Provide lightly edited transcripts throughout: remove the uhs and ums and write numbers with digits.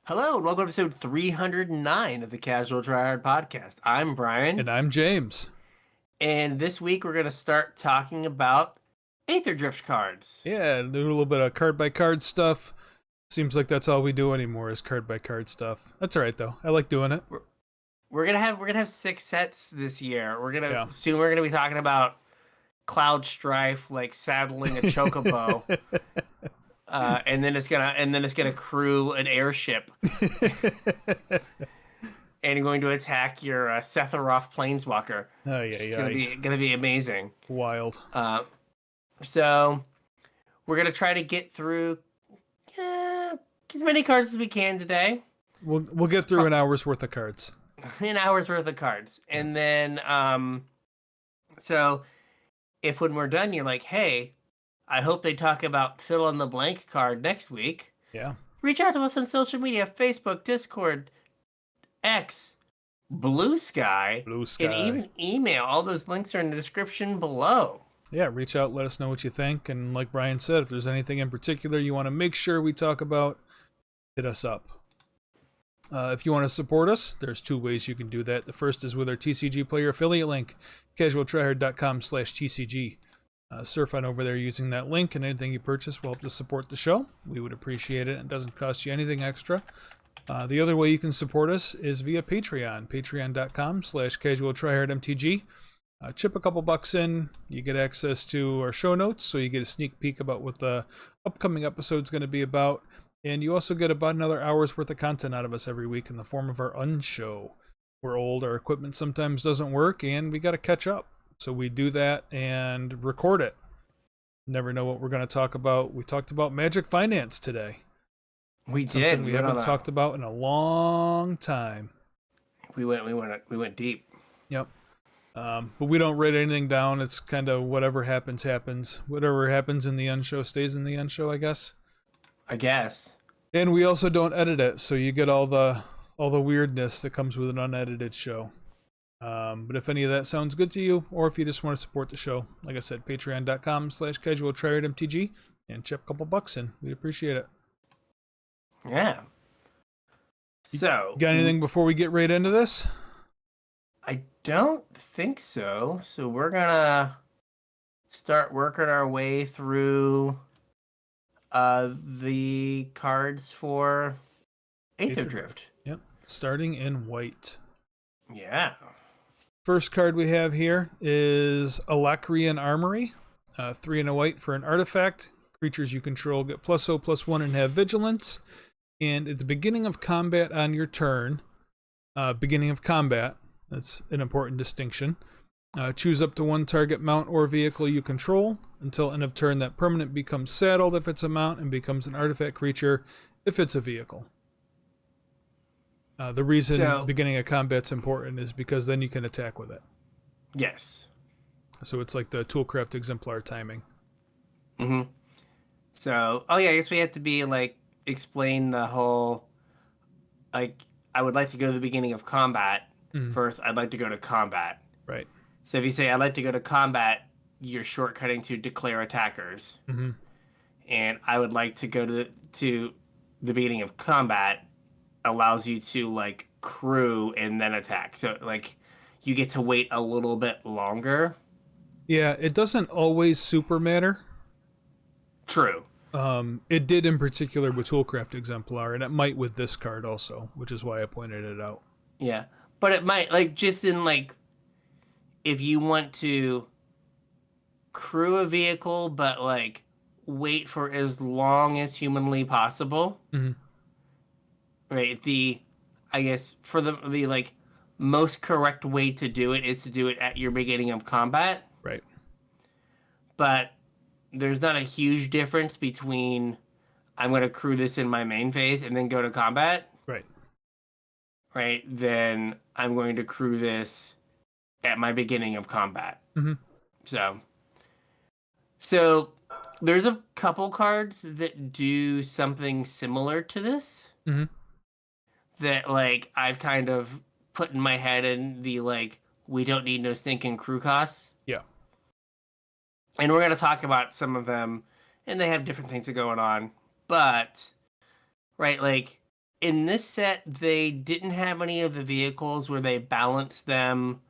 Hello, and welcome to episode 309 of the Casual Tryhard Podcast. I'm Brian. And I'm James. And this week we're going to start talking about Aether Drift cards. Yeah, do a little bit of card by card stuff. Seems like that's all we do anymore is card by card stuff. That's all right though. I like doing it. We're gonna have 6 sets this year. Soon we're gonna be talking about Cloud Strife, like saddling a chocobo. And then it's gonna crew an airship, and going to attack your Sephiroth Planeswalker. Oh yeah, It's gonna be amazing. Wild. So we're gonna try to get through as many cards as we can today. We'll get through an hour's worth of cards. An hour's worth of cards, and then so if when we're done, you're like, hey, I hope they talk about fill in the blank card next week. Yeah. Reach out to us on social media, Facebook, Discord, X, Blue Sky, and even email. All those links are in the description below. Yeah, reach out, let us know what you think. And like Brian said, if there's anything in particular you want to make sure we talk about, hit us up. If you want to support us, there's 2 ways you can do that. The first is with our TCG player affiliate link, CasualTryHard.com/TCG. Surf on over there using that link, and anything you purchase will help to support the show. We would appreciate it. It doesn't cost you anything extra. The other way you can support us is via Patreon, patreon.com/CasualTryHardMTG. Chip a couple bucks in, you get access to our show notes, so you get a sneak peek about what the upcoming episode's going to be about, and you also get about another hour's worth of content out of us every week in the form of our unshow. We're old, our equipment sometimes doesn't work, and we got to catch up. So we do that and record it. Never know what we're going to talk about. We talked about Magic Finance today. We Something we haven't talked about in a long time. We went deep. Yep. But we don't write anything down. It's kind of whatever happens, happens. Whatever happens in the unshow stays in the unshow, I guess. And we also don't edit it, so you get all the weirdness that comes with an unedited show. But if any of that sounds good to you, or if you just want to support the show, like I said, patreon.com/CasualTryHardMTG, and chip a couple bucks in. We'd appreciate it. Yeah. So, got anything before we get right into this? I don't think so. So we're gonna start working our way through the cards for Aether Drift. Yep. Starting in white. Yeah. First card we have here is Alacrian Armory. 3 and a white for an artifact. Creatures you control get +0/+1 and have vigilance. And at the beginning of combat on your turn, beginning of combat, that's an important distinction. Choose up to 1 target mount or vehicle you control. Until end of turn, that permanent becomes saddled if it's a mount and becomes an artifact creature if it's a vehicle. The reason beginning of combat's important is because then you can attack with it. Yes. So it's like the Toolcraft Exemplar timing. Mm-hmm. So, I guess we have to be explain the whole, I would like to go to the beginning of combat. First, I'd like to go to combat. Right. So if you say I'd like to go to combat, you're shortcutting to declare attackers. Mm-hmm. And I would like to go to the beginning of combat allows you to crew and then attack. So you get to wait a little bit longer. Yeah, it doesn't always super matter. True. It did in particular with Toolcraft Exemplar, and it might with this card also, which is why I pointed it out. Yeah, but it might just in if you want to crew a vehicle, but wait for as long as humanly possible. Mm-hmm. Right. I guess for the most correct way to do it is to do it at your beginning of combat. Right. But there's not a huge difference between I'm going to crew this in my main phase and then go to combat. Right. Right. Then I'm going to crew this at my beginning of combat. Mm-hmm. So there's a couple cards that do something similar to this. Mm-hmm. That I've kind of put in my head in the we don't need no stinking crew costs. Yeah. And we're gonna talk about some of them, and they have different things going on. But right, in this set, they didn't have any of the vehicles where they balanced them,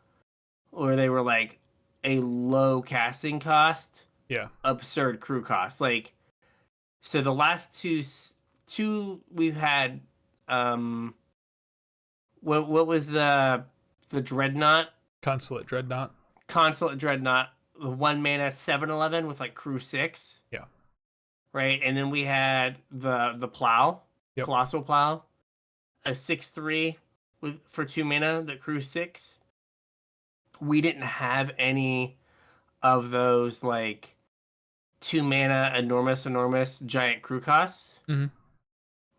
or they were like a low casting cost, Yeah. absurd crew cost. Like, so the last two we've had, what was the dreadnought? Consulate Dreadnought. Consulate dreadnought, the 1 mana 7/11 with like crew 6. Yeah. Right, and then we had the plow, Yep. colossal plow, a 6/3 for 2 mana that crew 6. We didn't have any of those like 2 mana enormous giant crew costs. Mm-hmm.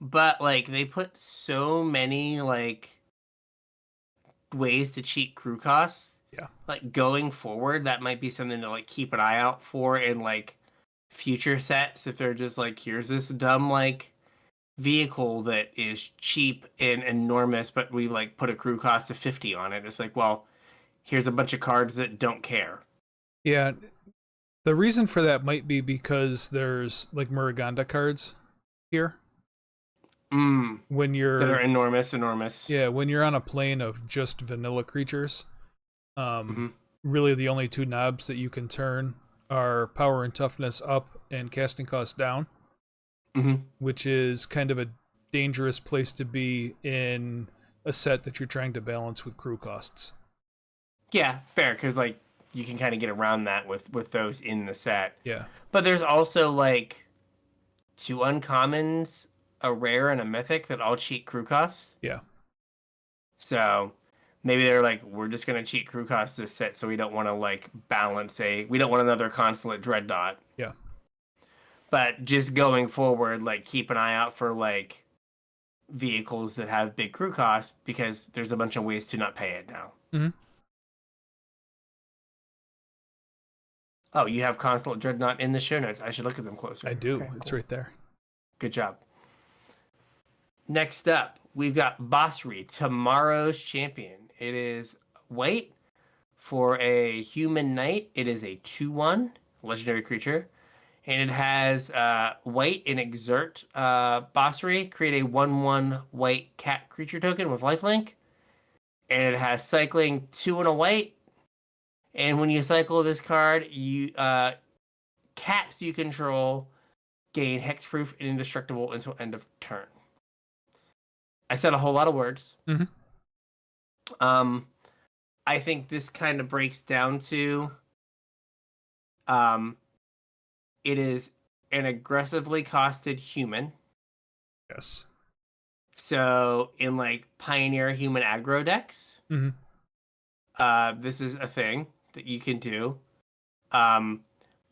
But like they put so many like ways to cheat crew costs. Yeah. Like going forward, that might be something to like keep an eye out for in like future sets. If they're just like, here's this dumb like vehicle that is cheap and enormous, but we like put a crew cost of 50 on it. It's like, well, here's a bunch of cards that don't care. Yeah. The reason for that might be because there's like Muraganda cards here. When you're that are enormous. Yeah, when you're on a plane of just vanilla creatures, really the only two knobs that you can turn are power and toughness up and casting cost down, which is kind of a dangerous place to be in a set that you're trying to balance with crew costs. Yeah, fair, because like you can kind of get around that with those in the set. Yeah. But there's also like 2 uncommons, a rare, and a mythic that all cheat crew costs. Yeah. So maybe they're like, we're just gonna cheat crew costs this set, so we don't want to like balance we don't want another consulate dreadnought. Yeah. But just going forward, like keep an eye out for like vehicles that have big crew costs, because there's a bunch of ways to not pay it now. Oh, you have Consulate Dreadnought in the show notes. I should look at them closer. I do. Okay, it's cool. right there. Good job. Next up, we've got Basri, Tomorrow's Champion. It is white for a human knight. It is a 2/1 legendary creature. And it has white and exert Basri. Create a 1/1 white cat creature token with lifelink. And it has cycling 2 and a white. And when you cycle this card, you cats you control gain hexproof and indestructible until end of turn. I said a whole lot of words. I think this kind of breaks down to it is an aggressively costed human. Yes. So in like Pioneer human aggro decks, this is a thing that you can do.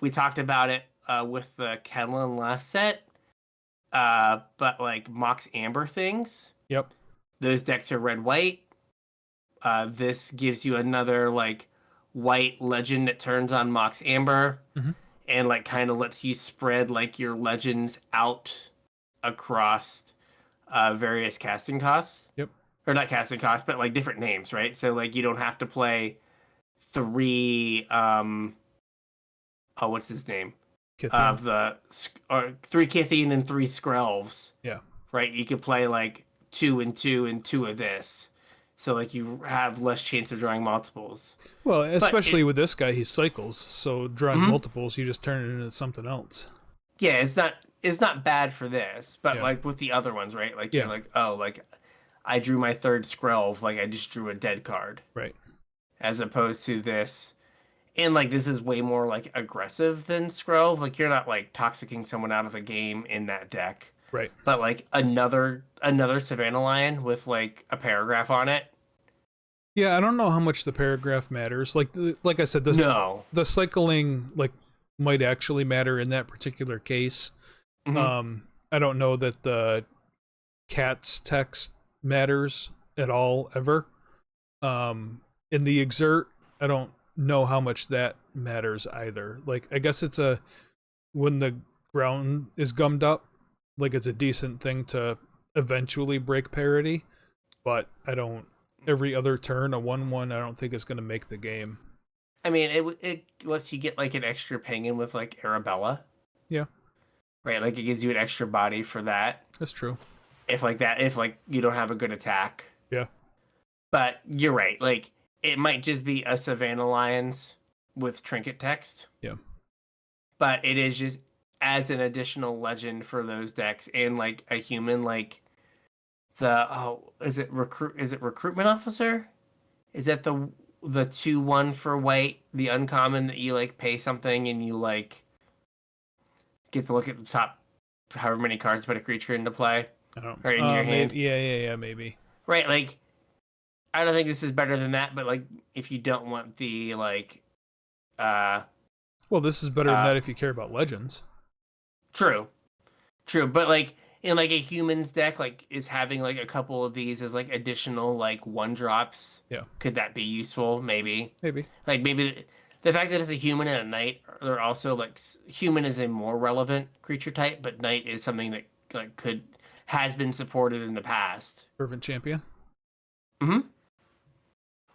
We talked about it with the Kenlan last set, but like Mox Amber things. Yep. Those decks are red-white. This gives you another like white legend that turns on Mox Amber, and like kind of lets you spread like your legends out across various casting costs. Yep. Or not casting costs, but like different names, right? So like you don't have to play 3 what's his name? Kithian. 3 Kithian and 3 Skrelvs. Yeah. Right? You could play like 2 and 2 and 2 of this. So like you have less chance of drawing multiples. Well, especially with this guy, he cycles, so drawing multiples, you just turn it into something else. Yeah, it's not bad for this, but like with the other ones, right? Like you're like, oh, like I drew my 3rd Skrelv, like I just drew a dead card. Right. As opposed to this. And like this is way more like aggressive than Skrelv. Like you're not like toxicking someone out of the game in that deck. Right. But like another Savannah Lion with like a paragraph on it. Yeah, I don't know how much the paragraph matters. Like I said, the cycling like might actually matter in that particular case. I don't know that the cat's text matters at all ever. In the exert, I don't know how much that matters either. Like I guess it's when the ground is gummed up, like it's a decent thing to eventually break parity, but every other turn a 1/1 I don't think is going to make the game. I mean, it lets you get like an extra ping-in with like Arabella. Yeah. Right, like it gives you an extra body for that. That's true. if you don't have a good attack. Yeah. But you're right. Like, it might just be a Savannah Lions with trinket text. Yeah. But it is just as an additional legend for those decks, and like a human, like is it recruitment officer? Is that the 2/1 for white, the uncommon that you like pay something and you like get to look at the top however many cards put a creature into play or in your hand? Yeah, maybe. Right, like I don't think this is better than that, but like if you don't want the like well, this is better than that if you care about legends. True, but like in like a humans deck, like is having like a couple of these as like additional like 1-drops. Yeah. Could that be useful? Maybe. Maybe the fact that it's a human and a knight, they're also like human is a more relevant creature type, but knight is something that like has been supported in the past. Fervent Champion. Mm-hmm.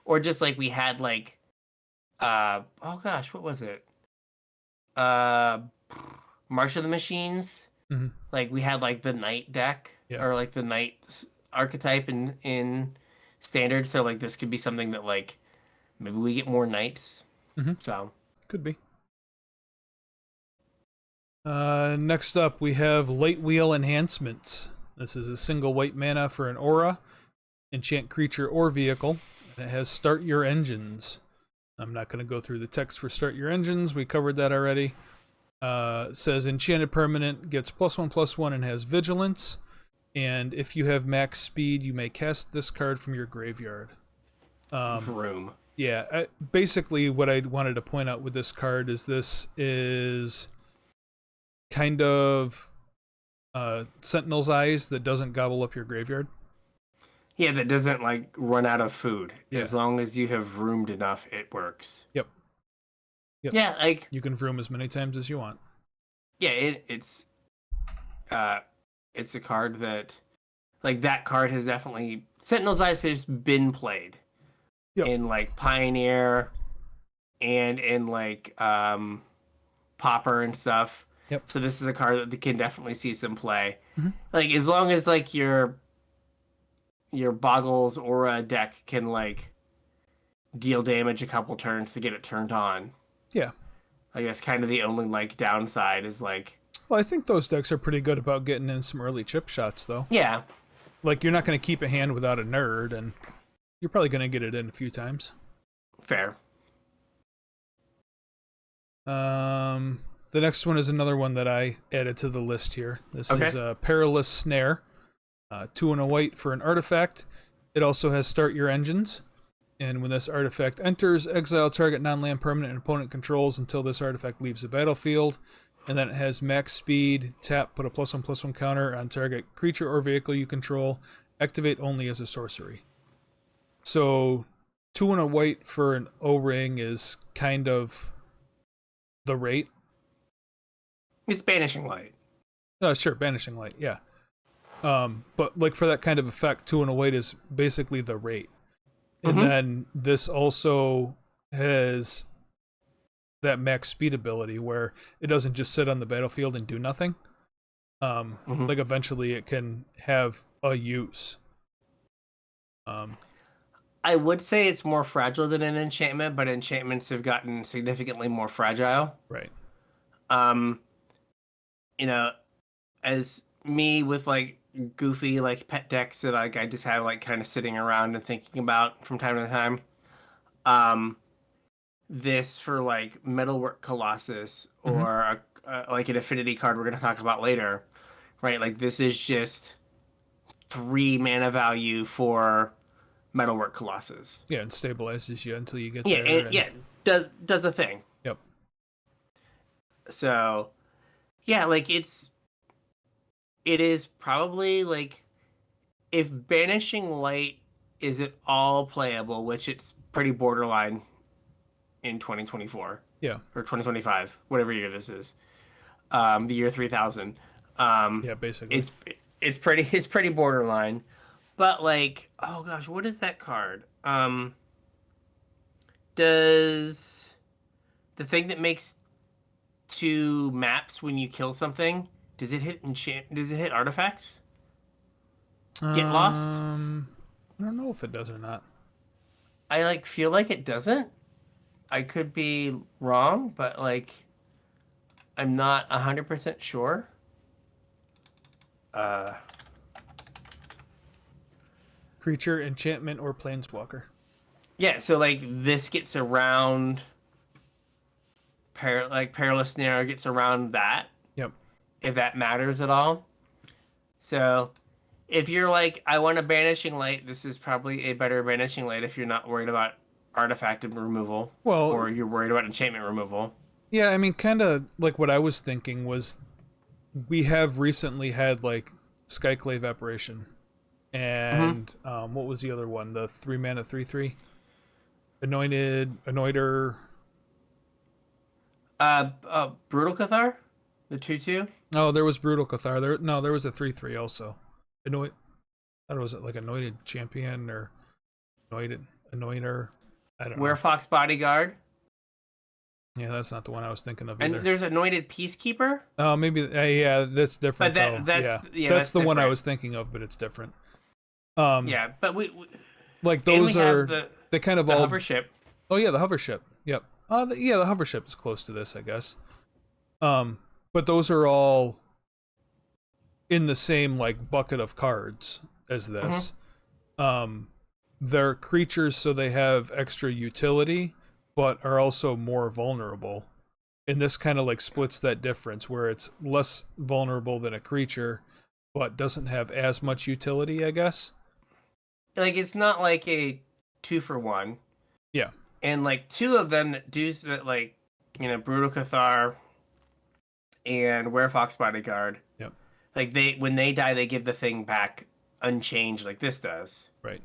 Or just like we had like, oh gosh, what was it? March of the Machines. Mm-hmm. Like we had like the knight deck or like the knight archetype in standard. So like this could be something that like maybe we get more knights. Mm-hmm. So could be. Next up, we have Light Wheel Enhancements. This is a single white mana for an aura, enchant creature or vehicle, and it has Start Your Engines. I'm not going to go through the text for Start Your Engines. We covered that already. It says enchanted permanent gets +1/+1 and has vigilance. And if you have max speed, you may cast this card from your graveyard. Vroom. Yeah, basically what I wanted to point out with this card is this is kind of Sentinel's Eyes that doesn't gobble up your graveyard. Yeah, that doesn't like run out of food. Yeah. As long as you have roomed enough, it works. Yep. Yeah, like you can vroom as many times as you want. Yeah, it's a card that like that card has definitely Sentinel's Eyes has been played in like Pioneer and in like Pauper and stuff. Yep. So this is a card that can definitely see some play. Mm-hmm. Like as long as like your Boggles Aura deck can like deal damage a couple turns to get it turned on. Yeah. I guess kind of the only like downside is like. Well, I think those decks are pretty good about getting in some early chip shots, though. Yeah. Like you're not going to keep a hand without a nerd, and you're probably going to get it in a few times. Fair. The next one is another one that I added to the list here. This is a Perilous Snare, 2 and a white for an artifact. It also has Start Your Engines. And when this artifact enters, exile target non-land permanent and opponent controls until this artifact leaves the battlefield. And then it has max speed, tap, put a +1/+1 counter on target creature or vehicle you control, activate only as a sorcery. So 2 and a white for an O-ring is kind of the rate. It's Banishing Light. Sure, Banishing Light, yeah. But like for that kind of effect, 2 and a white is basically the rate. And then this also has that max speed ability where it doesn't just sit on the battlefield and do nothing. Like eventually it can have a use. I would say it's more fragile than an enchantment, but enchantments have gotten significantly more fragile. Right. You know, as me with like goofy like pet decks that like I just have like kind of sitting around and thinking about from time to time. This for like Metalwork Colossus or like an affinity card we're going to talk about later, right? Like this is just 3 mana value for Metalwork Colossus. Yeah, and stabilizes you until you get there. Does a thing. Yep. So, yeah, like it is probably like if Banishing Light is it all playable, which it's pretty borderline in 2024. Yeah. Or 2025, whatever year this is. The year 3000. Yeah, basically. It's pretty borderline. But like, oh gosh, what is that card? Does the thing that makes 2 maps when you kill something, does it hit artifacts? get lost? I don't know if it does or not. I feel like it doesn't. I could be wrong, but I'm not 100% sure. Creature, enchantment, or planeswalker. Yeah, so this gets around Perilous Snare gets around that. Yep. If that matters at all. So if you're I want a Banishing Light, this is probably a better Banishing Light if you're not worried about artifact removal. Well, or you're worried about enchantment removal. Yeah, I mean, kind of what I was thinking was we have recently had Skyclave Apparition. And what was the other one? The 3-mana 3/3? Anointer. Brutal Cathar? The 2/2? Oh, there was Brutal Cathar. There was a 3/3 also. I thought it was Anointed Champion or Anointer. I don't know. Werefox Bodyguard. Yeah, that's not the one I was thinking of and either. There's Anointed Peacekeeper. Oh, maybe. Yeah, that's different. But that's the one I was thinking of, but it's different. Yeah, but we those are they kind of the all hover ship. Oh yeah, the hover ship. Yep. The hover ship is close to this, I guess. But those are all in the same bucket of cards as this. They're creatures, so they have extra utility, but are also more vulnerable. And this kind of splits that difference, where it's less vulnerable than a creature, but doesn't have as much utility, I guess. It's not a 2-for-1. Yeah. And two of them that do that, Brutal Cathar and Werefox Bodyguard. Yep. When they die, they give the thing back unchanged, like this does. Right.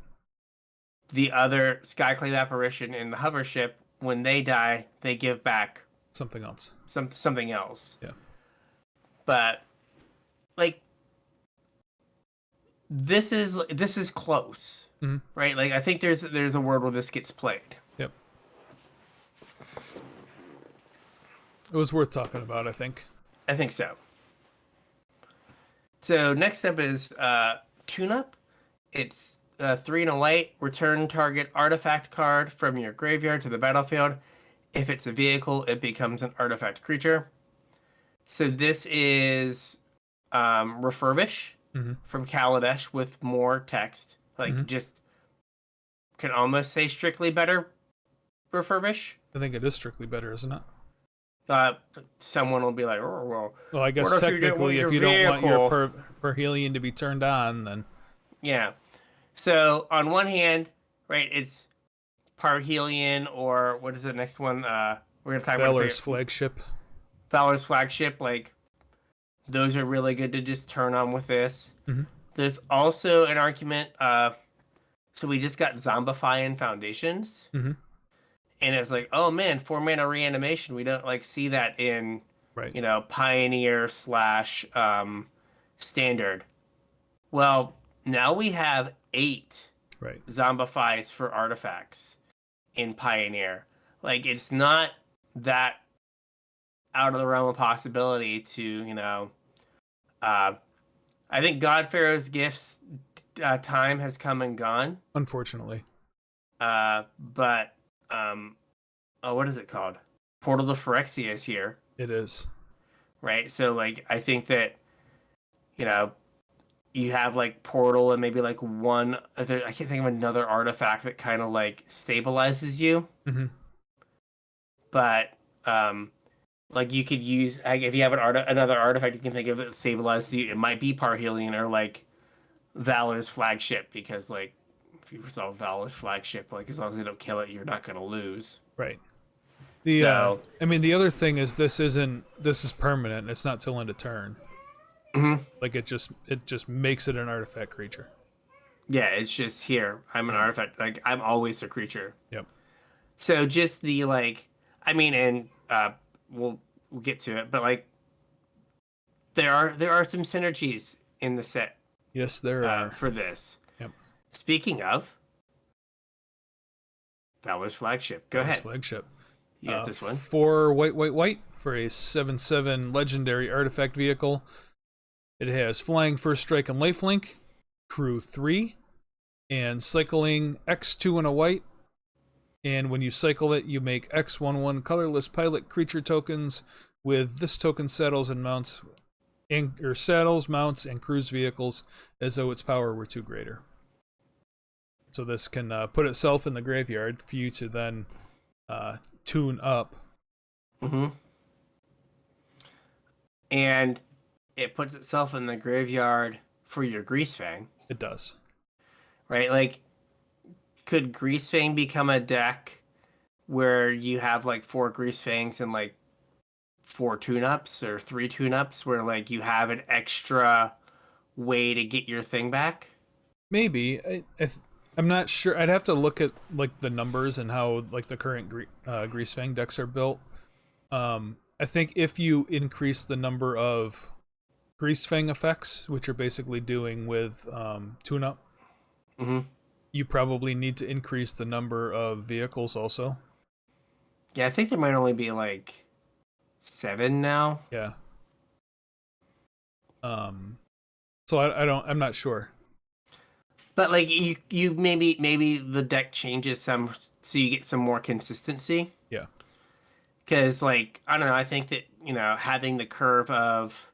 The other Skyclave Apparition and the hover ship, when they die, they give back something else. Something else. Yeah. But this is close, right? I think there's a world where this gets played. Yep. It was worth talking about, I think. I think so. So next up is Tune-Up. It's 3 and a white. Return target artifact card from your graveyard to the battlefield. If it's a vehicle, it becomes an artifact creature. So this is Refurbish from Kaladesh with more text. Just can almost say strictly better Refurbish. I think it is strictly better, isn't it? Someone will be like, oh, well, I guess technically if you don't want your Parhelion to be turned on, then... Yeah. So, on one hand, right, it's Parhelion, or what is the next one? We're going to talk about Valor's Flagship. Valor's Flagship, those are really good to just turn on with this. There's also an argument, so we just got Zombifying Foundations. And it's oh man, 4-mana reanimation. We don't see that in, Pioneer / Standard. Well, now we have 8 Zombifies for artifacts in Pioneer. It's not that out of the realm of possibility to, I think Godpharaoh's Gifts time has come and gone. Unfortunately. But what is it called? Portal to Phyrexia is here. It is. Right? So, I think that, you have, Portal and maybe, one... I can't think of another artifact that kind of, stabilizes you. But, you could use... if you have another artifact you can think of that stabilizes you, it might be Parhelion or, Valor's Flagship, because, if you resolve Valor's Flagship, as long as they don't kill it, you're not going to lose. Right. The other thing is this is permanent. It's not till end of turn. It just makes it an artifact creature. Yeah, it's just here. I'm an artifact. I'm always a creature. Yep. So just the and we'll get to it, but there are some synergies in the set. Yes, there are for this. Yep. Speaking of Valor's Flagship, go ahead. Flagship. You got this one. 4 white for a 7/7 legendary artifact vehicle. It has flying, first strike, and lifelink. crew 3, and cycling X2 and a white. And when you cycle it, you make X11 colorless pilot creature tokens with this token saddles and mounts, or saddles, mounts, and cruise vehicles as though its power were 2 greater. So this can put itself in the graveyard for you to then tune up. Mm-hmm. And it puts itself in the graveyard for your Greasefang. It does. Right? Like, could Greasefang become a deck where you have like 4 Greasefangs and like 4 tune-ups or 3 tune-ups where like you have an extra way to get your thing back? Maybe. I'm not sure. I'd have to look at like the numbers and how like the current Greasefang decks are built. I think if you increase the number of Greasefang effects, which you're basically doing with tune-up, mm-hmm. you probably need to increase the number of vehicles also. Yeah, I think there might only be like 7 now. Yeah. So I'm not sure. But like you maybe the deck changes some so you get some more consistency. Yeah. Because like I don't know, I think that having the curve of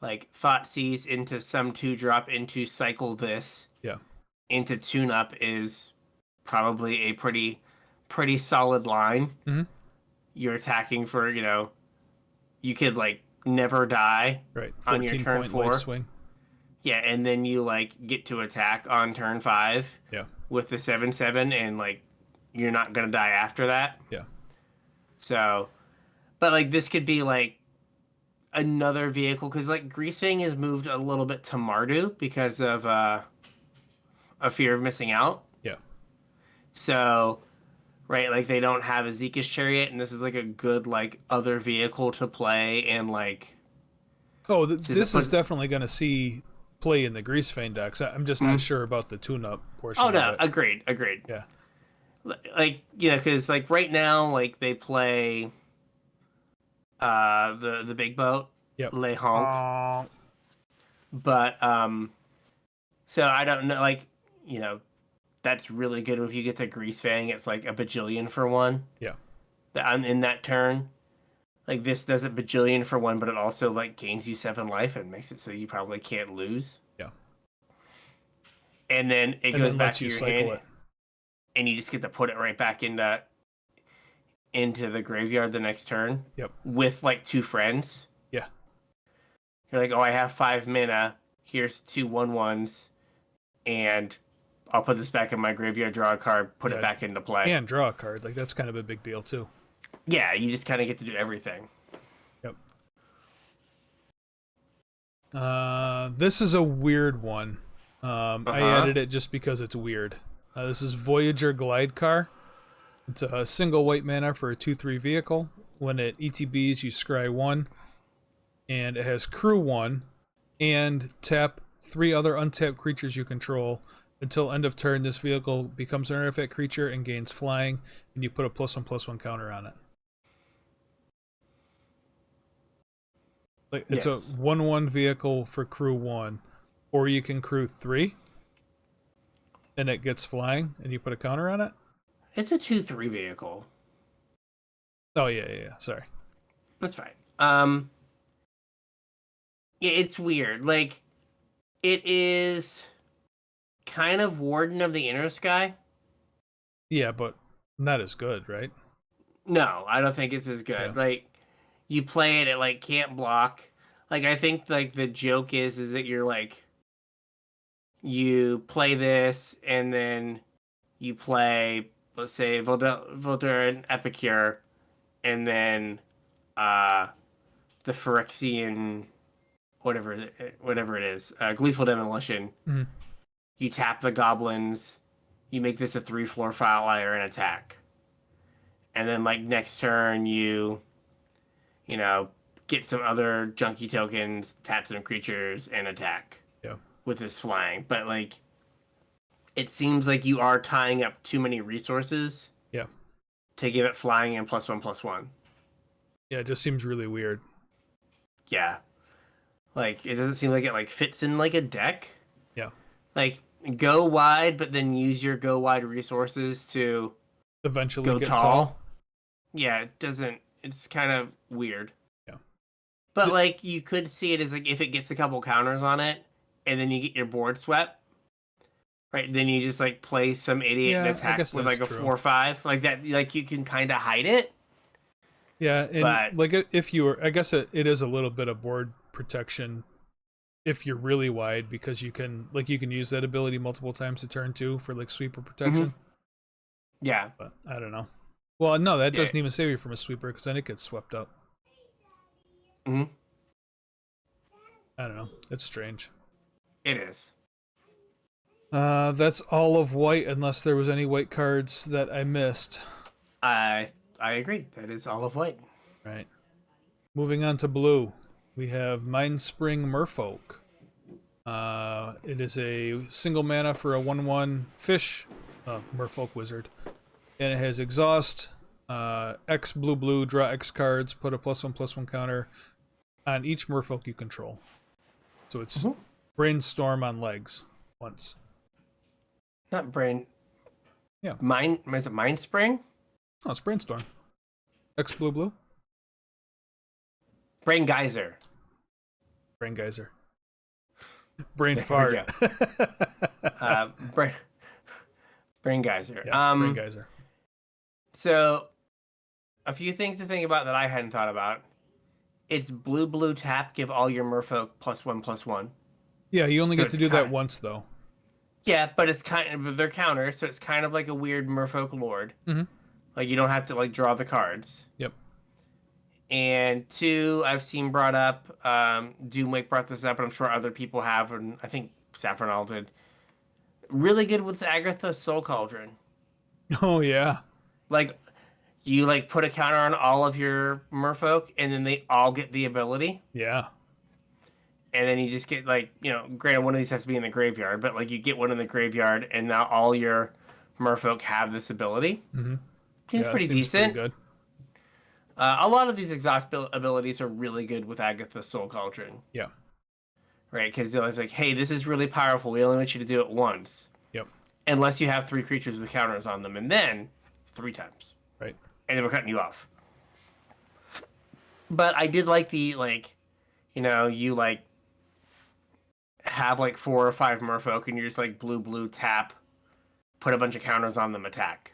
like Thoughtseize into some 2-drop into cycle this. Yeah. Into tune up is probably a pretty solid line. Mm-hmm. You're attacking for you could like never die right on your turn 4 life swing. Yeah, and then you like get to attack on turn 5 with the 7/7 and like you're not gonna die after that. Yeah. So but like this could be like another vehicle because like Greasefang has moved a little bit to Mardu because of a fear of missing out. Yeah. So, right, like they don't have a Zeki's Chariot, and this is like a good like other vehicle to play, and like. Oh, this is definitely going to see play in the Greasefang decks. I'm just not sure about the tune-up portion. Oh no, of it. agreed. Yeah. Like because like right now, like they play. The big boat. Yep. Le Honk. But so I don't know, like that's really good if you get to Greasefang. It's like a bajillion for 1. Yeah. In that turn, like this does a bajillion for 1, but it also like gains you 7 life and makes it so you probably can't lose. Yeah. And then it goes back to your hand, it. and you just get to put it right back into the graveyard the next turn. Yep. With like 2 friends. Yeah. You're like, oh, I have 5 mana. Here's 2 1/1s, and I'll put this back in my graveyard, draw a card, put it back into play. And draw a card. Like, that's kind of a big deal, too. Yeah, you just kind of get to do everything. Yep. This is a weird one. I added it just because it's weird. This is Voyager Glide Car. It's a single white mana for a 2/3 vehicle. When it ETBs, you scry 1. And it has crew 1. And tap 3 other untapped creatures you control. Until end of turn, this vehicle becomes an artifact creature and gains flying, and you put a +1/+1 counter on it. Like it's a 1/1 vehicle for crew 1, or you can crew 3, and it gets flying, and you put a counter on it. It's a 2/3 vehicle. Oh yeah. Sorry. That's fine. Yeah, it's weird. Like, it is kind of Warden of the Inner Sky. Yeah, but not as good, right? No, I don't think it's as good. Yeah. Like, you play it, like can't block. Like, I think like the joke is that you're like, you play this and then you play, let's say, Volder and Epicure, and then the Phyrexian, whatever it is, Gleeful Demolition. Mm-hmm. You tap the goblins, you make this a 3/4 flyer and attack. And then like next turn you get some other junky tokens, tap some creatures and attack. Yeah. With this flying. But like it seems like you are tying up too many resources. Yeah. To give it flying and +1/+1. Yeah, it just seems really weird. Yeah. Like it doesn't seem like it like fits in like a deck. Yeah. like go wide, but then use your go wide resources to eventually go get tall. Yeah, it doesn't. It's kind of weird. Yeah. But like you could see it as like if it gets a couple counters on it, and then you get your board swept. Right, then you just like play some idiot and attack with like a true. 4/5 like that. Like you can kind of hide it. Yeah, and but, like if you were, I guess it is a little bit of board protection if you're really wide, because you can use that ability multiple times a turn too for like sweeper protection. Yeah, but I don't know. Well, no, that doesn't even save you from a sweeper because then it gets swept up. I don't know. It's strange. It is. That's all of white, unless there was any white cards that I missed. I agree. That is all of white. Right. Moving on to blue, we have Mindspring Merfolk. It is a single mana for a 1/1 fish, Merfolk wizard, and it has exhaust. X blue, draw X cards, put a +1/+1 counter on each Merfolk you control. So it's Brainstorm on legs once. Not brain. Yeah. Is it Mind Spring? Oh, it's Brainstorm. X blue. Brain Geyser. Brain Geyser. Brain fart. Brain Geyser. Yeah, Brain Geyser. So, a few things to think about that I hadn't thought about. It's blue tap. Give all your Merfolk +1/+1. Yeah, you only get to do that once though. Yeah, but it's kind of their counter, so it's kind of like a weird Merfolk Lord. Like you don't have to like draw the cards. Yep. And 2, I've seen brought up. Doomwake brought this up, and I'm sure other people have, and I think Saffronal did. Really good with Agatha Soul Cauldron. Oh yeah. Like you like put a counter on all of your Merfolk, and then they all get the ability. Yeah. And then you just get like, granted one of these has to be in the graveyard, but like you get one in the graveyard, and now all your Merfolk have this ability. Seems pretty decent. Pretty good. A lot of these exhaust abilities are really good with Agatha Soul Cauldron. Yeah. Right, because it's like, hey, this is really powerful. We only want you to do it once. Yep. Unless you have 3 creatures with counters on them, and then 3 times. Right. And then we're cutting you off. But I did like the you like have like 4 or 5 Merfolk, and you're just like blue tap, put a bunch of counters on them, attack.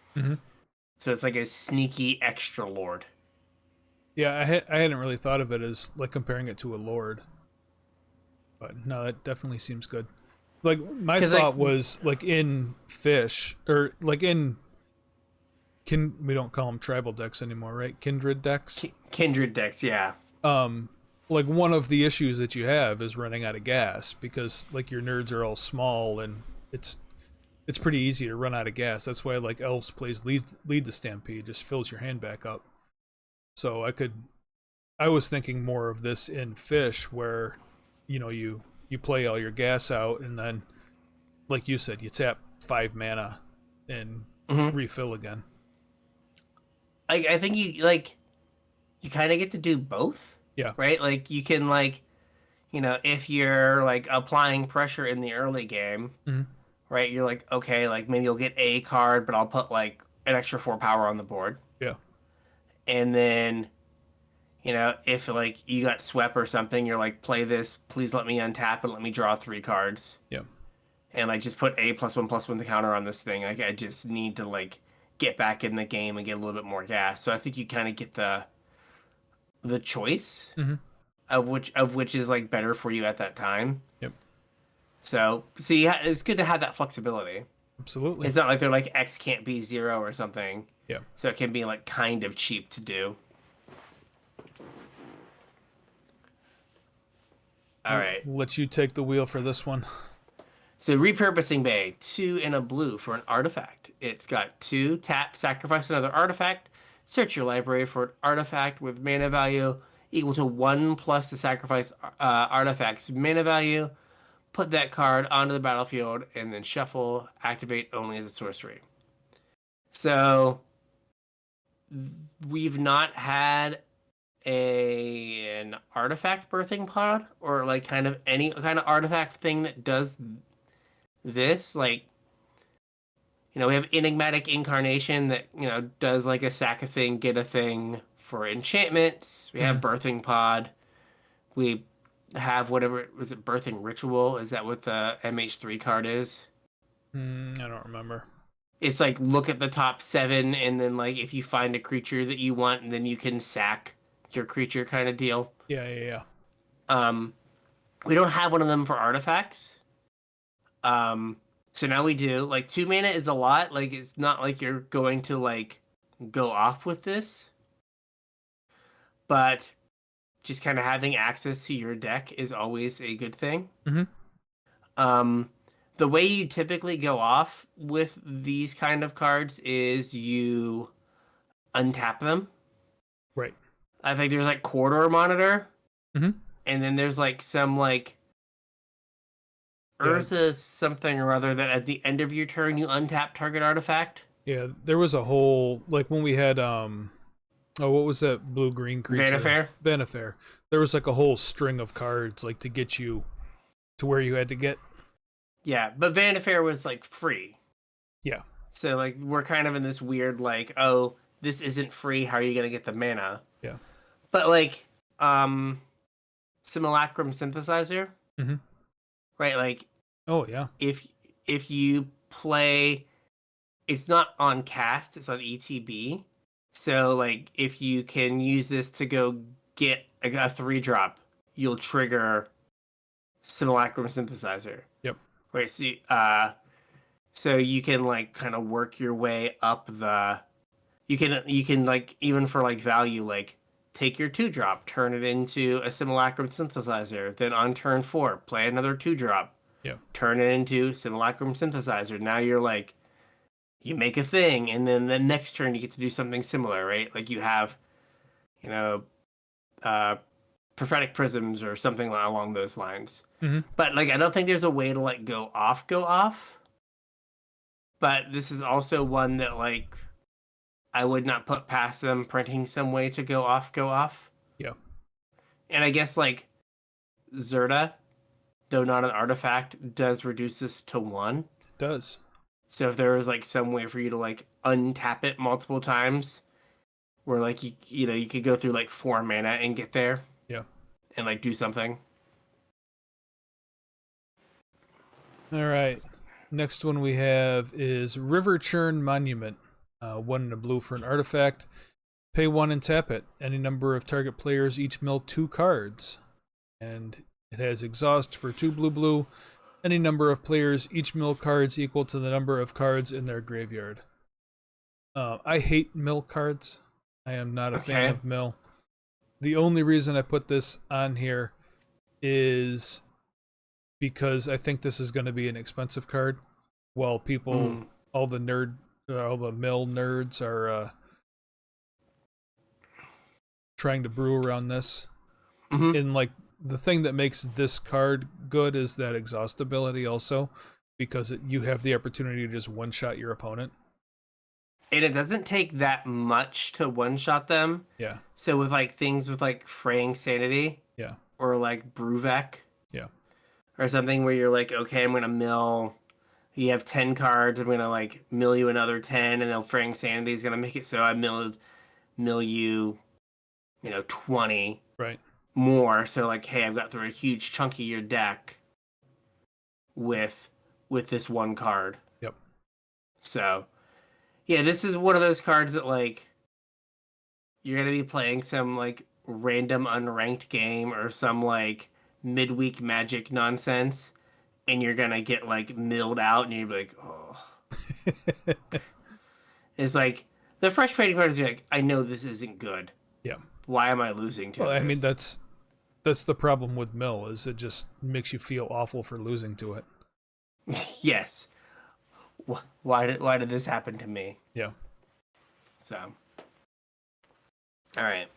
So it's like a sneaky extra lord. Yeah, I hadn't really thought of it as like comparing it to a lord, but no, that definitely seems good. Like my thought was like in fish or like in we don't call them tribal decks anymore, right? Kindred decks. Kindred decks, yeah. Like one of the issues that you have is running out of gas because like your nerds are all small and it's pretty easy to run out of gas. That's why like Elves plays lead the Stampede, just fills your hand back up. So I was thinking more of this in fish where, you play all your gas out and then, like you said, you tap 5 mana and refill again. I think you kind of get to do both. Yeah. Right? Like you can if you're like applying pressure in the early game, right? You're like, okay, like maybe you'll get a card, but I'll put like an extra 4 power on the board. Yeah. And then, if like you got swept or something, you're like, play this, please let me untap and let me draw 3 cards. Yeah. And like just put a +1/+1 the counter on this thing. Like I just need to like get back in the game and get a little bit more gas. So I think you kind of get the choice of which is like better for you at that time. Yep. So it's good to have that flexibility. Absolutely. It's not like they're like X can't be 0 or something. Yeah. So it can be like kind of cheap to do. All right. Let you take the wheel for this one. So Repurposing Bay, 2 and a blue for an artifact. It's got 2 tap, sacrifice another artifact, search your library for an artifact with mana value equal to 1 plus the sacrifice artifact's mana value. Put that card onto the battlefield and then shuffle. Activate only as a sorcery. So we've not had an artifact birthing pod or like kind of any kind of artifact thing that does this, like, we have Enigmatic Incarnation that, does like a sack a thing, get a thing for enchantments. We have Birthing Pod. We have whatever, was it Birthing Ritual? Is that what the MH3 card is? I don't remember. It's like look at the top 7, and then like if you find a creature that you want, and then you can sack your creature kind of deal. Yeah. We don't have one of them for artifacts. So now we do. Like 2 mana is a lot. Like it's not like you're going to like go off with this, but just kind of having access to your deck is always a good thing. The way you typically go off with these kind of cards is you untap them. Right. I think there's like Corridor Monitor, and then there's like some like Urza something or other that at the end of your turn you untap target artifact. Yeah, there was a whole, like when we had what was that blue-green creature? Vanifair. There was like a whole string of cards like to get you to where you had to get. Yeah, but Vanifair was like free. Yeah. So like we're kind of in this weird like, oh, this isn't free, how are you gonna get the mana? Yeah. But like Simulacrum Synthesizer. Right, like oh yeah. If you play, it's not on cast, it's on ETB. So like if you can use this to go get a 3-drop, you'll trigger Simulacrum Synthesizer. Yep. Right, so you can like kind of work your way up the you can like even for like value, like take your 2-drop, turn it into a Simulacrum Synthesizer, then on turn 4 play another 2-drop. Yeah. Turn it into Simulacrum Synthesizer. Now you're like, you make a thing, and then the next turn you get to do something similar, right? Like you have, Prophetic Prisms or something along those lines. But like, I don't think there's a way to like go off. But this is also one that like, I would not put past them printing some way to go off. Yeah. And I guess like Zerta, though not an artifact, does reduce this to 1. It does. So if there was like some way for you to like untap it multiple times, where like you could go through like 4 mana and get there. Yeah. And like do something. All right. Next one we have is River Churn Monument. 1 and a blue for an artifact. Pay 1 and tap it. Any number of target players each mill 2 cards. And it has exhaust for 2 blue. Any number of players each mill cards equal to the number of cards in their graveyard. I hate mill cards. I am not a fan of mill. The only reason I put this on here is because I think this is going to be an expensive card. While people, all the mill nerds are trying to brew around this. And like the thing that makes this card good is that exhaust ability also, because you have the opportunity to just one-shot your opponent. And it doesn't take that much to one-shot them. Yeah. So with like things with like Fraying Sanity. Yeah. Or like Bruvek. Yeah. Or something where you're like, okay, I'm going to mill. You have 10 cards. I'm going to like mill you another 10, and then Fraying Sanity is going to make it so I mill you, 20. Right. More. So like, hey, I've got through a huge chunk of your deck with this one card. Yep. So yeah, this is one of those cards that like you're gonna be playing some like random unranked game or some like midweek Magic nonsense, and you're gonna get like milled out, and you're like, oh. It's like the frustrating part is you're like, I know this isn't good. Yeah. Why am I losing to this? Well, I mean, that's the problem with mill, is it just makes you feel awful for losing to it. Yes. Why did this happen to me? Yeah. So. All right.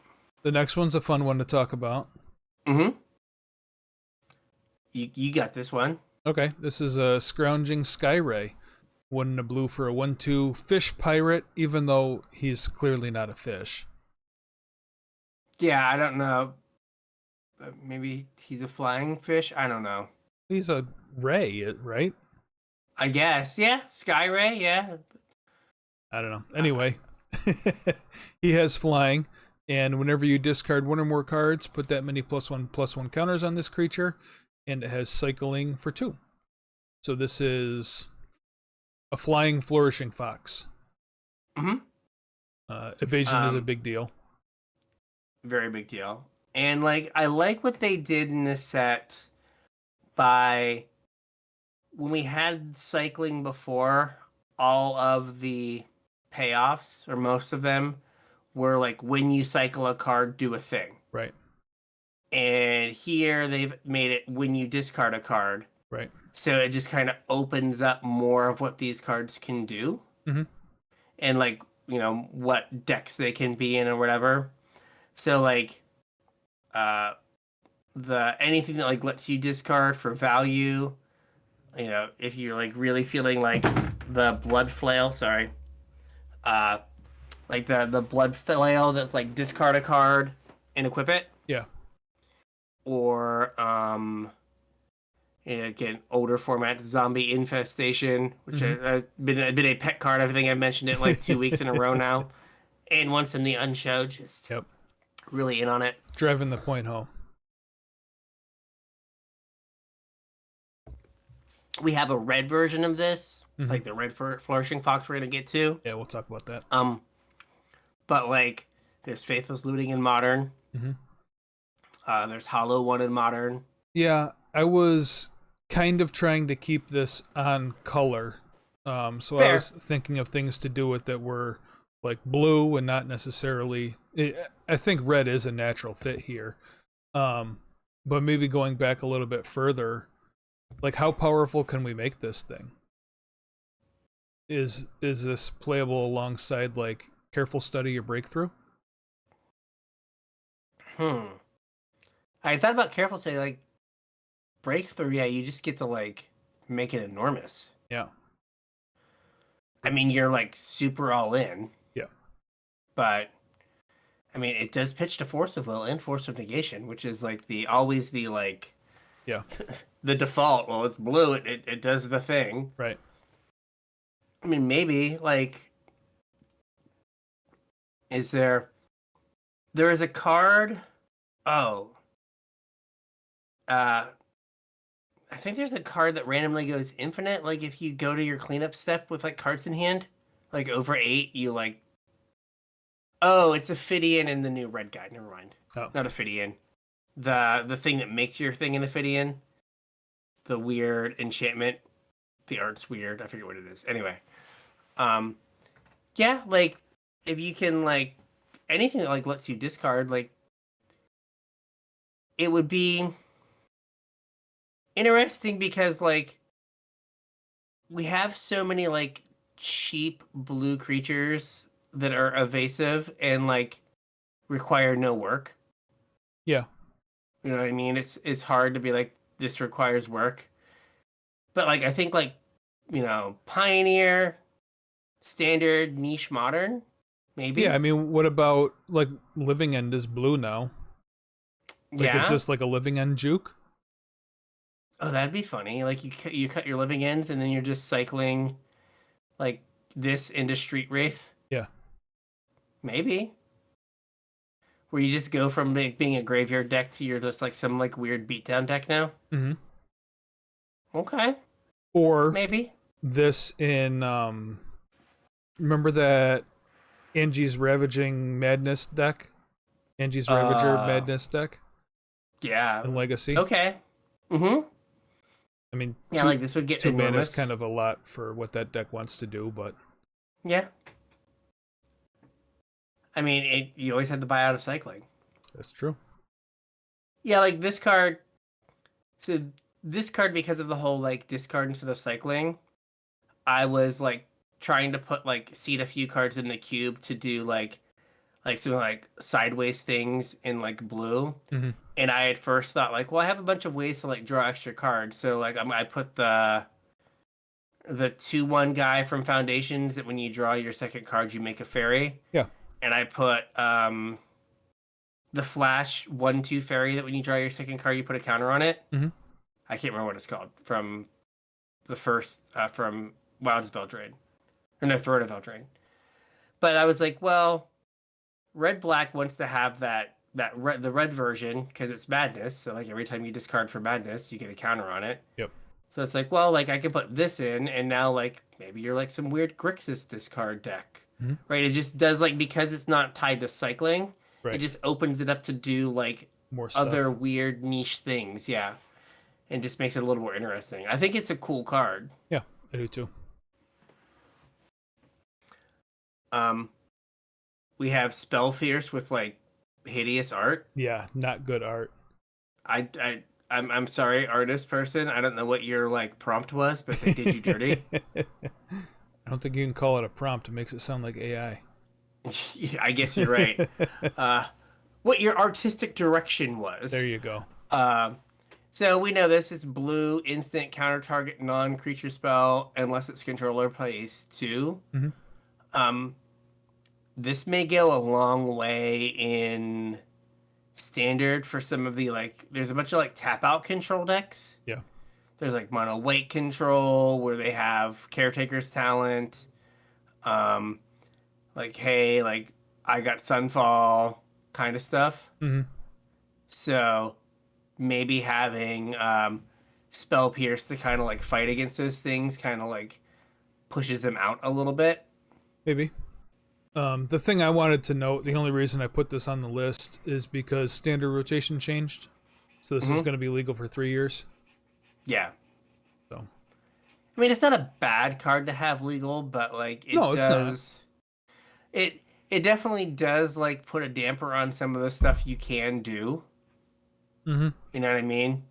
The next one's a fun one to talk about. You got this one. Okay. This is a Scrounging Skyray. 1 and a blue for a 1/2 fish pirate, even though he's clearly not a fish. Yeah, I don't know. Maybe he's a flying fish? I don't know. He's a ray, right? I guess. Yeah. Skyray. Yeah. I don't know. Anyway, he has flying, and whenever you discard one or more cards, put that many +1/+1 counters on this creature, and it has cycling for 2. So this is a flying, flourishing fox. Mm-hmm. Evasion is a big deal. Very big deal. And like I like what they did in this set by when we had cycling before, all of the payoffs, or most of them, were like when you cycle a card, do a thing. Right. And here they've made it when you discard a card. Right. So it just kind of opens up more of what these cards can do. Mm-hmm. And like, you know, what decks they can be in or whatever. So like the anything that like lets you discard for value, you know, if you're like really feeling like the blood flail, like the blood flail that's like discard a card and equip it. Yeah. Or again, older format zombie infestation, which has been a pet card. I think I've mentioned it like 2 weeks in a row now, and once in the unshow, just really in on it, driving the point home. We have a red version of this, like the red flourishing fox we're gonna get to. Yeah, we'll talk about that. But like there's Faithless Looting in Modern. There's Hollow One in Modern. Yeah, I was kind of trying to keep this on color. So Fair. I was thinking of things to do with that were like blue and not necessarily... I think red is a natural fit here. But maybe going back a little bit further, like how powerful can we make this thing? Is this playable alongside like Careful Study or Breakthrough? I thought about Careful Study, like Breakthrough, yeah, you just get to like make it enormous. Yeah. I mean, you're like super all in. Yeah. But I mean, it does pitch to Force of Will and Force of Negation, which is like always the like the default. Well, it's blue, it does the thing. Right. I mean, maybe like there is a card. I think there's a card that randomly goes infinite. Like if you go to your cleanup step with like cards in hand, like over 8, you like. Oh, it's Ophidian in the new red guide. Never mind. Oh. Not Ophidian. The thing that makes your thing in Ophidian. The weird enchantment. The art's weird. I forget what it is. Anyway. Yeah, like if you can like anything that like lets you discard, like it would be interesting because like we have so many like cheap blue creatures that are evasive and like require no work. Yeah. You know what I mean? It's hard to be like this requires work. But like I think like, you know, Pioneer, Standard, Niche, Modern, maybe. Yeah, I mean, what about like Living End is blue now? Like it's just like a Living End juke? Oh, that'd be funny. Like you cut your Living Ends and then you're just cycling like this into Street Wraith. Yeah. Maybe. Where you just go from being a graveyard deck to you're just like some like weird beatdown deck now. Okay. Or maybe this in remember that Angie's Ravaging Madness deck? Angie's Ravager Madness deck? Yeah. And Legacy? Okay. I mean, like this would get 2 mana enormous. is kind of a lot for what that deck wants to do, but yeah. I mean, you always had to buy out of cycling. That's true. Yeah, like this card. So this card, because of the whole like discard instead of cycling, I was like trying to put like seed a few cards in the cube to do like some like sideways things in like blue. And I at first thought like, well, I have a bunch of ways to like draw extra cards. So like I put the 2/1 guy from Foundations that when you draw your second card, you make a fairy. Yeah. And I put the Flash 1/2 fairy that when you draw your second card, you put a counter on it. I can't remember what it's called from the first from Wild as Veldrain. Or no, Throne of Eldraine. But I was like, well, Red Black wants to have the red version because it's madness. So like every time you discard for madness, you get a counter on it. Yep. So it's like, well, like I can put this in, and now like maybe you're like some weird Grixis discard deck, right? It just does like because it's not tied to cycling, it just opens it up to do like more stuff. Other weird niche things, yeah, and just makes it a little more interesting. I think it's a cool card. Yeah, I do too. We have Spell Fierce with like hideous art. Yeah, not good art. I'm sorry, artist person. I don't know what your like prompt was, but they did you dirty. I don't think you can call it a prompt. It makes it sound like AI. Yeah, I guess you're right. What your artistic direction was. There you go. So we know this is blue, instant, counter target, non-creature spell, unless its controller plays 2. This may go a long way in standard for some of the, like, there's a bunch of, like, tap-out control decks. Yeah. There's, like, mono weight control, where they have Caretaker's Talent. Like, hey, like, I got Sunfall kind of stuff. So maybe having Spell Pierce to kind of, like, fight against those things kind of, like, pushes them out a little bit. Maybe. The thing I wanted to note, the only reason I put this on the list is because standard rotation changed. So this is going to be legal for 3 years. Yeah. So, I mean, it's not a bad card to have legal, but like it does. It definitely does like put a damper on some of the stuff you can do. You know what I mean?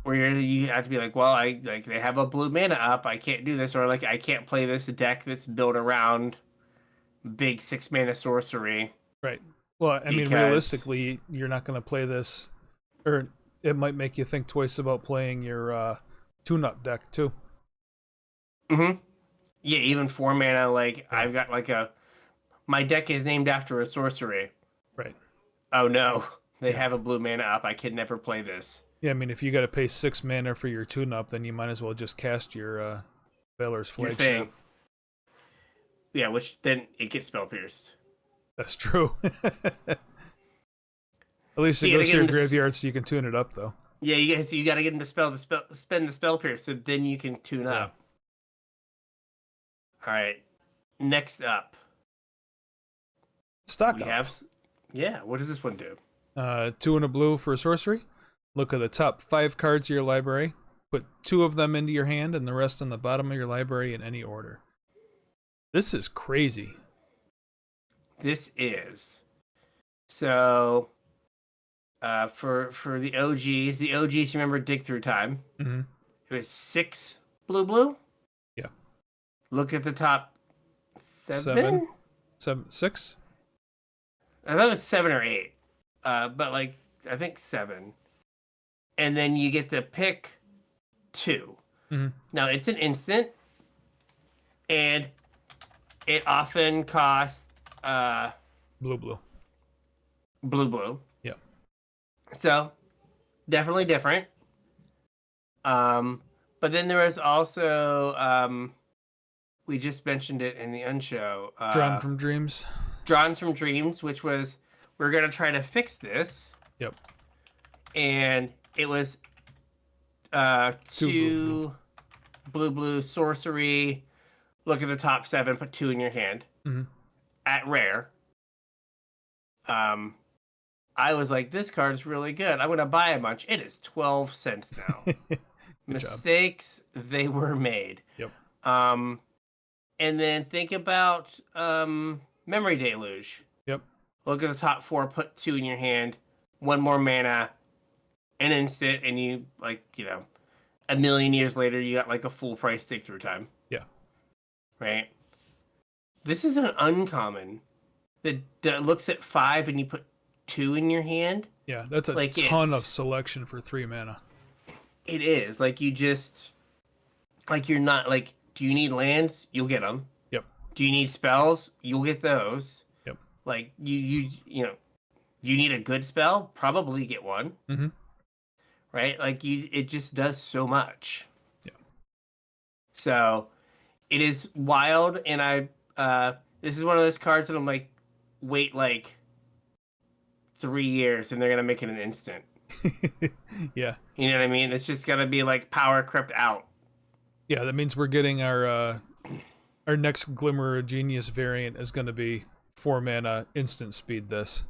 Where you have to be like, well, they have a blue mana up, I can't do this, or like I can't play this deck that's built around big 6 mana sorcery. Right. Well, I mean, realistically, you're not going to play this, or it might make you think twice about playing your tune-up deck too. Yeah, even 4 mana. Like I've got like my deck is named after a sorcery. Right. Oh no, they have a blue mana up. I can never play this. Yeah, I mean, if you got to pay 6 mana for your tune-up, then you might as well just cast your Valor's Flagship. Yeah, which then it gets spell pierced. That's true. At least it goes to your graveyard so you can tune it up, though. Yeah, you got to get him to spend the spell pierce, so then you can tune up. All right, next up. Stock up. What does this one do? 2 and a blue for a sorcery. Look at the top 5 cards of your library. Put 2 of them into your hand and the rest on the bottom of your library in any order. This is crazy. This is. So, for the OGs, remember Dig Through Time? It was 6 blue? Yeah. Look at the top 7? 6? I thought it was 7 or 8. But like, I think 7. And then you get to pick 2. Now, it's an instant. And it often costs blue. Yeah. So definitely different. But then there was also we just mentioned it in the unshow. Drawn from Dreams. Drawn from Dreams, which was we're gonna try to fix this. Yep. And it was 2 blue sorcery. Look at the top 7, put 2 in your hand. At rare. I was like, this card's really good. I'm going to buy a bunch. It is 12 cents now. Mistakes, they were made. Yep. And then think about Memory Deluge. Yep. Look at the top 4, put 2 in your hand. 1 more mana, an instant, and you, like, you know, a million years later, you got like a full price Dig Through Time. Yeah. Right? This is an uncommon that looks at 5 and you put 2 in your hand. Yeah, that's a ton of selection for 3 mana. It is. Like, you just... Like, you're not... Like, do you need lands? You'll get them. Yep. Do you need spells? You'll get those. Yep. Like, you know... You need a good spell? Probably get one. Right? Like, it just does so much. Yeah. So it is wild, and this is one of those cards that I'm like, wait like 3 years, and they're gonna make it an instant. Yeah. You know what I mean? It's just gonna be like power crept out. Yeah, that means we're getting our next Glimmer of Genius variant is going to be 4 mana instant speed this.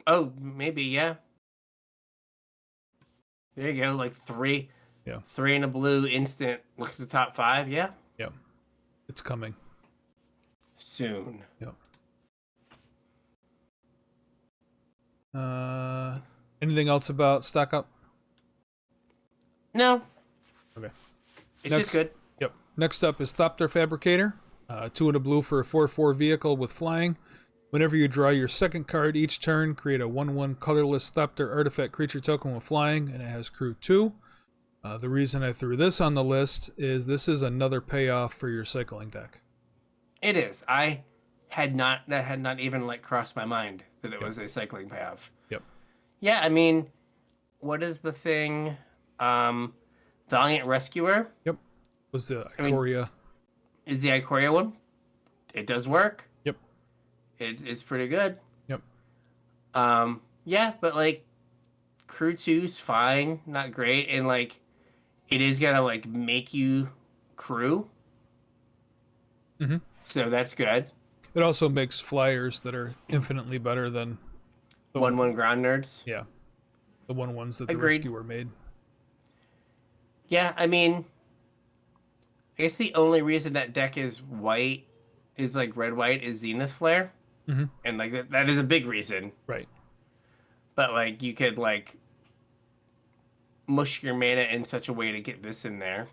Oh, maybe, yeah. There you go, like 3. Yeah. 3 in a blue instant. Look at the top 5, yeah. Yeah. It's coming. Soon. Yeah. Anything else about Stock Up? No. Okay. It's just good. Yep. Next up is Thopter Fabricator. 2 in a blue for a 4/4 vehicle with flying. Whenever you draw your second card each turn, create a 1/1 colorless Thopter artifact creature token with flying, and it has crew 2. The reason I threw this on the list is this is another payoff for your cycling deck. It is. That had not even like crossed my mind that it was a cycling payoff. Yep. Yeah, I mean, what is the thing? Valiant Rescuer? Yep. Was the Ikoria. Is the Ikoria one? It does work. Yep. It's pretty good. Yep. Yeah, but like crew 2's fine, not great, and like it is gonna like make you crew. Mm-hmm. So that's good. It also makes flyers that are infinitely better than the 1/1 ground nerds. Yeah. The 1/1s that the Agreed. Rescuer made. Yeah, I mean, I guess the only reason that deck is white, is like red-white, is Zenith Flare. Mm-hmm. And like that is a big reason. Right. But like you could like mush your mana in such a way to get this in there.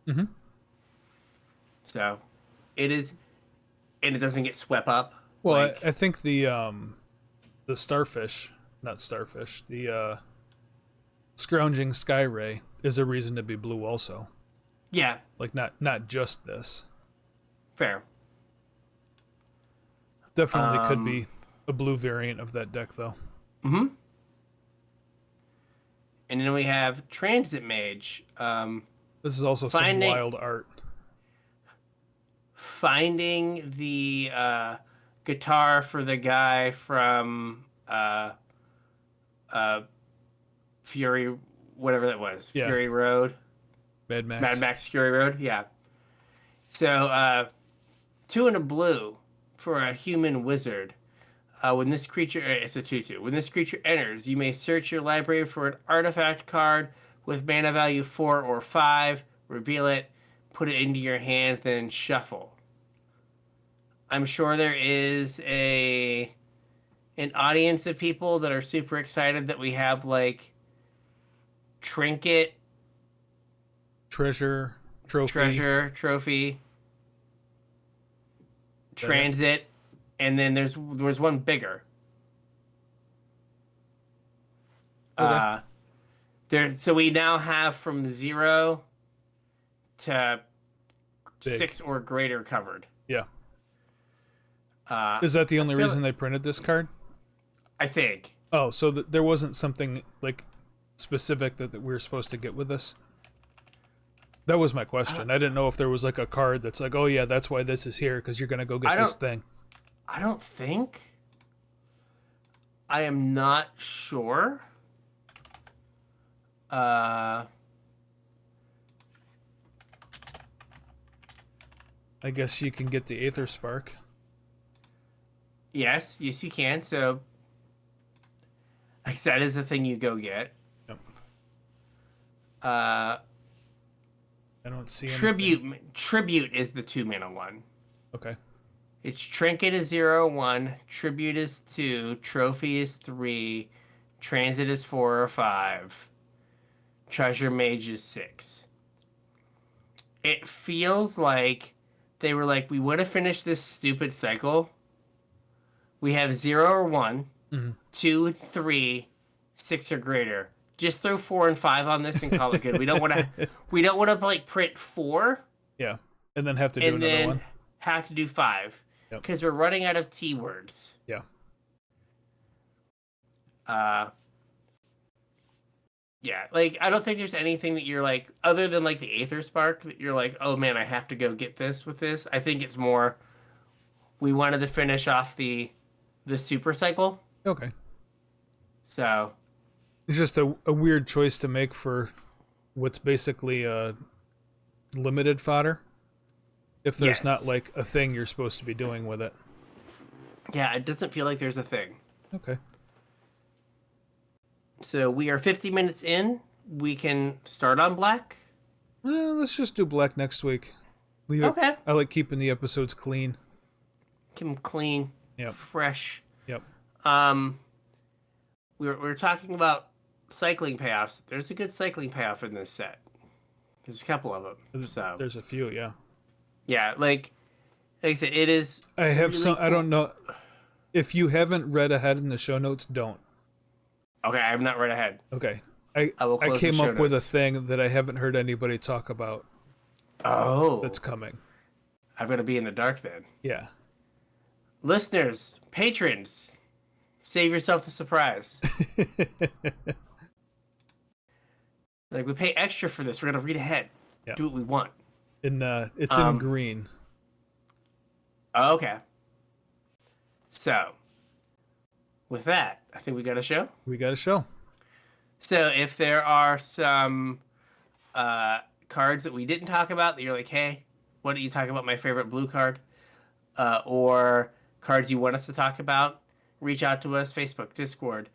Mm-hmm. So it is, and it doesn't get swept up. Well, like, I think the starfish, not starfish, the scrounging sky ray is a reason to be blue also. Yeah. Like not just this. Fair. Definitely could be a blue variant of that deck though. Mm-hmm. And then we have Transit Mage. This is also some wild art. Finding the guitar for the guy from Fury, whatever that was. Yeah. Fury Road. Mad Max Fury Road, yeah. So 2 in a blue for a human wizard. When this creature, it's a 2/2. When this creature enters, you may search your library for an artifact card with mana value 4 or 5, reveal it, put it into your hand, then shuffle. I'm sure there is an audience of people that are super excited that we have like Trinket, Treasure, Trophy, Transit, and then there's one bigger. Okay. So we now have from 0 to Big. 6 or greater covered. Yeah. Is that the only reason they printed this card? I think. Oh, so there wasn't something like specific that we were supposed to get with this? That was my question. I didn't know if there was like a card that's like, oh yeah, that's why this is here, because you're going to go get this thing. I don't think. I am not sure. I guess you can get the Aether Spark. Yes, you can. So, like that is the thing you go get. Yep. I don't see anything. Tribute is the 2 mana one. Okay. It's Trinket is 0/1, Tribute is 2, Trophy is 3, Transit is 4 or 5, Treasure Mage is 6. It feels like they were like, we want to finish this stupid cycle. We have 0 or 1, 2, 3, 6 or greater. Just throw 4 and 5 on this and call it good. We don't want to like print 4. Yeah, and then have to do another one. Have to do 5 because we're running out of T words. Yeah. Yeah, like I don't think there's anything that you're like other than like the Aether Spark that you're like, oh man, I have to go get this with this. I think it's more we wanted to finish off the super cycle. Okay. So it's just a weird choice to make for what's basically a limited fodder. If there's not like a thing you're supposed to be doing with it. Yeah, it doesn't feel like there's a thing. Okay. So we are 50 minutes in. We can start on black. Let's just do black next week. Leave it. Okay. I like keeping the episodes clean. Keep them clean. Yep. Fresh. Yep. We were talking about cycling payoffs. There's a good cycling payoff in this set. There's a couple of them. So there's a few, yeah. Yeah, like I said, it is. I have really some. cool. I don't know if you haven't read ahead in the show notes. Don't. Okay, I have not read ahead. Okay, I close came the show up with a notes. thing that I haven't heard anybody talk about. Oh, That's coming. I'm gonna be in the dark then. Yeah. Listeners, patrons, save yourself the surprise. Like we pay extra for this. We're gonna read ahead. Yeah. Do what we want. It's in green. Oh, okay. So, with that, I think we got a show. We got a show. So, if there are some cards that we didn't talk about that you're like, hey, why don't you talk about my favorite blue card? Or cards you want us to talk about, reach out to us, Facebook, Discord,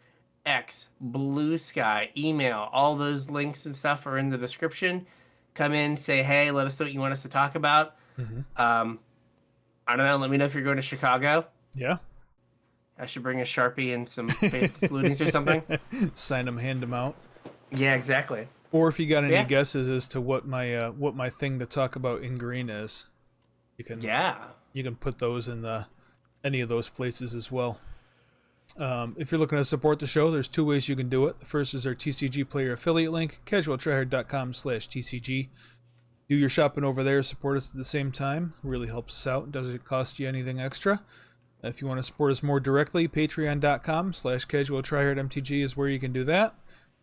X, Blue Sky, email. All those links and stuff are in the description. Come in, say, hey, let us know what you want us to talk about. Mm-hmm. I don't know, let me know if you're going to Chicago. Yeah. I should bring a Sharpie and some faith salutings or something. Sign them, hand them out. Yeah, exactly. Or if you got any guesses as to what my thing to talk about in green is, you can put those in any of those places as well. If you're looking to support the show, there's two ways you can do it. The first is our TCG player affiliate link, CasualTryHard.com/TCG. Do your shopping over there, support us at the same time. Really helps us out. Doesn't cost you anything extra. If you want to support us more directly, Patreon.com/CasualTryHardMTG is where you can do that.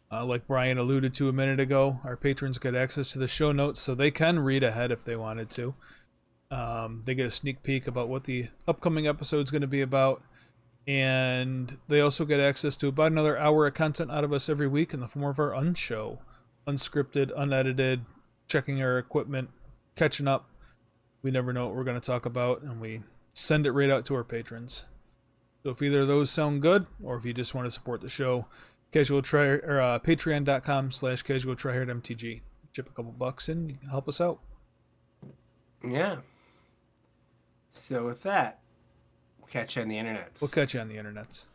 Like Brian alluded to a minute ago, our patrons get access to the show notes, so they can read ahead if they wanted to. They get a sneak peek about what the upcoming episode is going to be about. And they also get access to about another hour of content out of us every week in the form of our unshow. Unscripted, unedited, checking our equipment, catching up. We never know what we're going to talk about, and we send it right out to our patrons. So if either of those sound good, or if you just want to support the show, Patreon.com/CasualTryHardMTG. Chip a couple bucks in, you can help us out. Yeah. So with that, we'll catch you on the internets. We'll catch you on the internets.